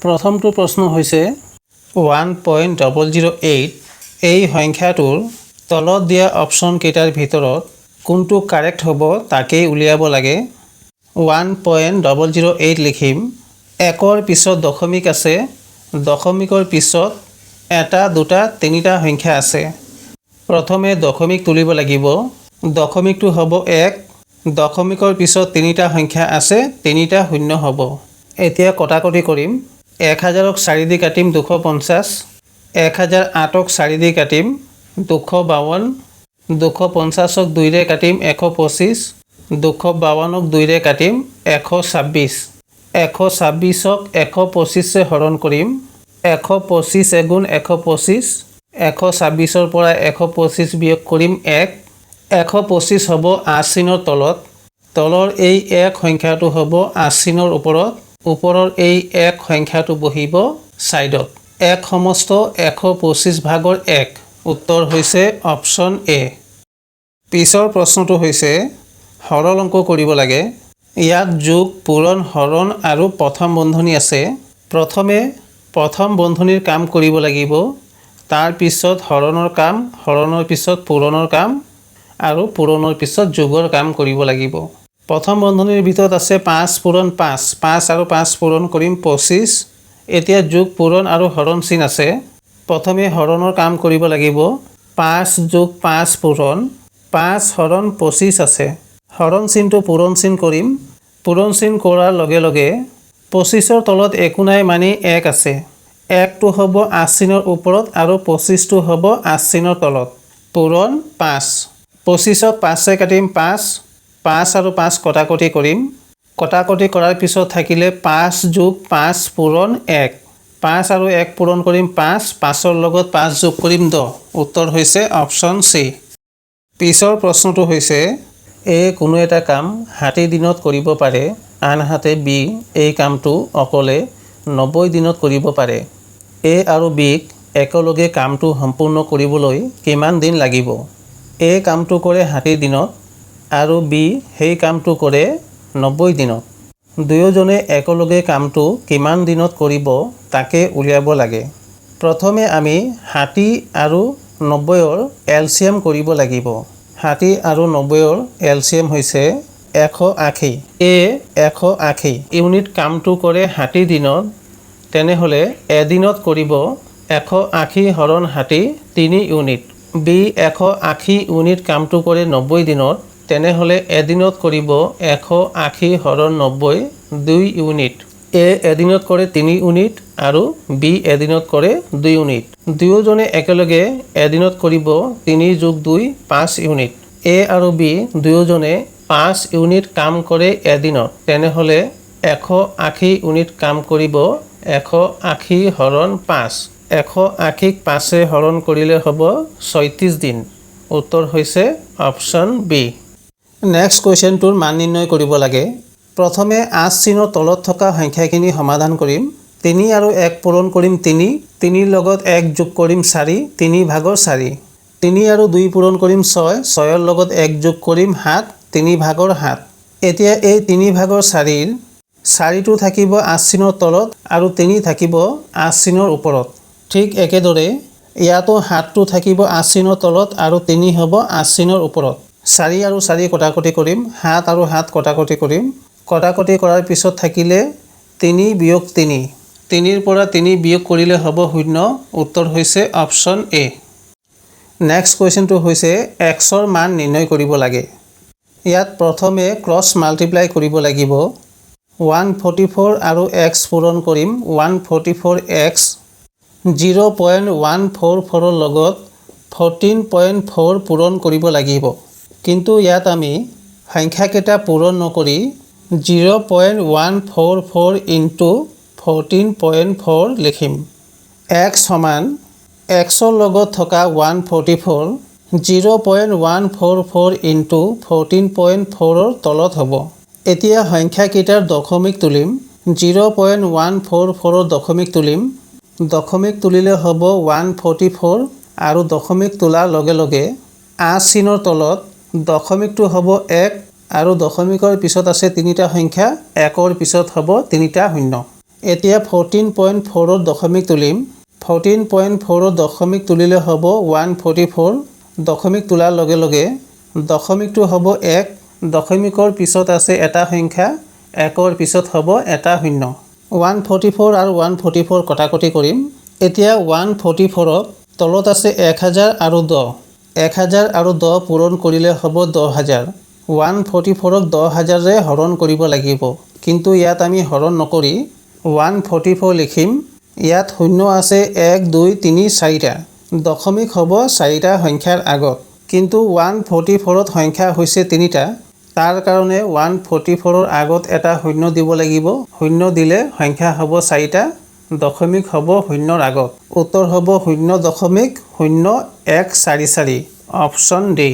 প্ৰথমটো প্ৰশ্ন হৈছে 1.008 এই সংখ্যাটোৰ তলত দিয়া অপশ্যন কেইটাৰ ভিতৰত কোনটো কাৰেক্ট হ'ব তাকেই উলিয়াব লাগে। 1.008 লিখিম। একৰ পিছত দশমিক আছে, দশমিকৰ পিছত এটা দুটা তিনিটা সংখ্যা আছে। প্ৰথমে দশমিক তুলিব লাগিব। দশমিকটো হ'ব 1, দশমিকৰ পিছত তিনিটা সংখ্যা আছে, তিনিটা শূন্য হ'ব। এতিয়া কটাকটি কৰিম। 1000ক 4 দি কাটিম 250, 1008ক 4 দি কাটিম 252, 250ক 2 ৰে কাটিম 125, 252ক 2 ৰে কাটিম 126, 126ক 125 হৰণ কৰিম। 125 এগুণ 125, 126ৰ পৰা 125 বিয়োগ কৰিম 1, 125 হ'ব আশ্বিনৰ তলত, তলৰ এই 1 সংখ্যাটো হ'ব আশ্বিনৰ ওপৰত, ওপৰৰ এই 1 সংখ্যাটো বহিব ছাইডত। 1 সমস্ত 125 ভাগৰ 1, উত্তৰ হৈছে অপশ্যন এ। পিছৰ প্ৰশ্নটো হৈছে সৰল অংক কৰিব লাগে। ইয়াত যোগ, পূৰণ, হৰণ আৰু প্ৰথম বন্ধনী আছে। প্ৰথমে প্ৰথম বন্ধনীৰ কাম কৰিব লাগিব, তাৰ পিছত হৰণৰ কাম, হৰণৰ পিছত পূৰণৰ কাম আৰু পূৰণৰ পিছত যোগৰ কাম কৰিব লাগিব। প্ৰথম বন্ধনীৰ ভিতৰত আছে 5 পূৰণ 5, 5 আৰু 5 পূৰণ কৰিম 25। এতিয়া যোগ, পূৰণ আৰু হৰণ চিন আছে। প্ৰথমে হৰণৰ কাম কৰিব লাগিব। 5 যোগ 5 পূৰণ, 5 হৰণ 25 আছে। হৰণ চিনটো পূৰণ চিন কৰিম। পূৰণ চিন কৰাৰ লগে লগে 25ৰ তলত একো নাই মানে 1 আছে। 1টো হ'ব আশ্বিনৰ ওপৰত আৰু 25টো হ'ব আশ্বিনৰ তলত। পূৰণ 5, 25ক 5ৰে কাটিম 5, 5 আৰু 5 কটাকটি কৰিম। কটাকটি কৰাৰ পিছত থাকিলে 5 যোগ 5 পূৰণ 1, 5 আৰু 1 পূৰণ কৰিম 5, 5ৰ লগত 5 যোগ কৰিম 10, উত্তৰ হৈছে অপশ্যন চি। পিছৰ প্ৰশ্নটো হৈছে এ কোনো এটা কাম 60 দিনত কৰিব পাৰে, আনহাতে বি এই কামটো অকলে 90 দিনত কৰিব পাৰে। এ আৰু বিক একেলগে কামটো সম্পূৰ্ণ কৰিবলৈ কিমান দিন লাগিব? এ কামটো কৰে 60 দিনত আৰু বি সেই কামটো কৰে 90 দিনত। দুয়োজনে একেলগে কামটো কিমান দিনত কৰিব তাকে উলিয়াব লাগে। প্ৰথমে আমি 60 আৰু 90ৰ এলচিএম কৰিব লাগিব। 60 আৰু 90ৰ এলচিএম হৈছে 180। এ 180 ইউনিট কামটো কৰে 60 দিনত, তেনেহ'লে এদিনত কৰিব 180 হৰণ 60 3 ইউনিট। বি 180 ইউনিট কামটো কৰে 90 দিনত, তেনেহ'লে এদিনত কৰিব 180 হৰণ 90 2 ইউনিট। এ এদিনত কৰে 3 ইউনিট আৰু বি এদিনত কৰে 2 ইউনিট। দুয়োজনে একেলগে এদিনত কৰিব 3 যোগ 2 5 ইউনিট। এ আৰু বি দুয়োজনে 5 ইউনিট কাম কৰে এদিনত, তেনেহ'লে 180 ইউনিট কাম কৰিব 180 হৰণ 5। 180ক 5ৰে হৰণ কৰিলে হ'ব 36 দিন, উত্তৰ হৈছে অপশ্যন বি। নেক্সট কুৱেশ্যনটোৰ মান নিৰ্ণয় কৰিব লাগে। প্ৰথমে আচ চিনৰ তলত থকা সংখ্যাখিনি সমাধান কৰিম। 3 আৰু 1 পূৰণ কৰিম 3, 3ৰ লগত 1 যোগ কৰিম 4, 3 ভাগৰ 4। 3 আৰু 2 পূৰণ কৰিম 6, 6ৰ লগত 1 যোগ কৰিম 7, 3 ভাগৰ 7। এতিয়া এই 3 ভাগৰ 4ৰ 4টো থাকিব আচ চিনৰ তলত আৰু 3 থাকিব আচ চিনৰ ওপৰত। ঠিক একেদৰে ইয়াতো 7টো থাকিব আচ চিনৰ তলত আৰু 3 হ'ব আচ চিনৰ ওপৰত। 4 আৰু 4 কটাকটি কৰিম, 7 আৰু 7 কটাকটি কৰিম। কটাকটি কৰাৰ পিছত থাকিলে 3 বিয়োগ 3, 3ৰ পৰা 3 বিয়োগ কৰিলে হ'ব 0, উত্তৰ হৈছে অপশ্যন এ। নেক্সট কুৱেশ্যনটো হৈছে এক্সৰ মান নিৰ্ণয় কৰিব লাগে। ইয়াত প্ৰথমে ক্ৰছ মাল্টিপ্লাই কৰিব লাগিব। 144 আৰু x পূৰণ কৰিম 144x, 0.144ৰ লগত 14.4 পূৰণ কৰিব লাগিব। কিন্তু ইয়াত আমি সংখ্যাকেইটা পূৰণ নকৰি 0.144 ইনটু 14.4 লিখিম। x সমান xৰ লগত থকা 144 0.144 ইনটু 14.4ৰ তলত হ'ব। এতিয়া সংখ্যাকেইটাৰ দশমিক তুলিম। 0.144ৰ দশমিক তুলিম। দশমিক তুলিলে হ'ব 144 আৰু দশমিক তোলাৰ লগে লগে আচ চিনৰ তলত দশমিকটো হ'ব 1 আৰু দশমিকৰ পিছত আছে 3টা সংখ্যা, 1ৰ পিছত হ'ব 3টা শূন্য। এতিয়া 14.4 দশমিক তুলিম। 14.4 দশমিক তুলিলে হ'ব 144। দশমিক তোলাৰ লগে লগে দশমিকটো হ'ব 1। দশমিকৰ পিছত আছে এটা সংখ্যা, 1ৰ পিছত হ'ব এটা শূন্য। 144 আৰু 144 কটাকটি কৰিম। এতিয়া 144ক তলত আছে 1000 আৰু 10। 1000 আৰু 10 পূৰণ কৰিলে হ'ব 10000। 144ক 10000ৰে হৰণ কৰিব লাগিব, কিন্তু ইয়াত আমি হৰণ নকৰি 144 লিখিম। ইয়াত শূন্য আছে 1 2 3 4টা। দশমিক হ'ব 4টা সংখ্যাৰ আগত, কিন্তু 144ত সংখ্যা হৈছে 3টা। তাৰ কাৰণে 144ৰ আগত এটা শূন্য দিব লাগিব। শূন্য দিলে সংখ্যা হ'ব 4টা, দশমিক হ'ব শূন্যৰ আগত। উত্তৰ হ'ব 0.0144। Option D.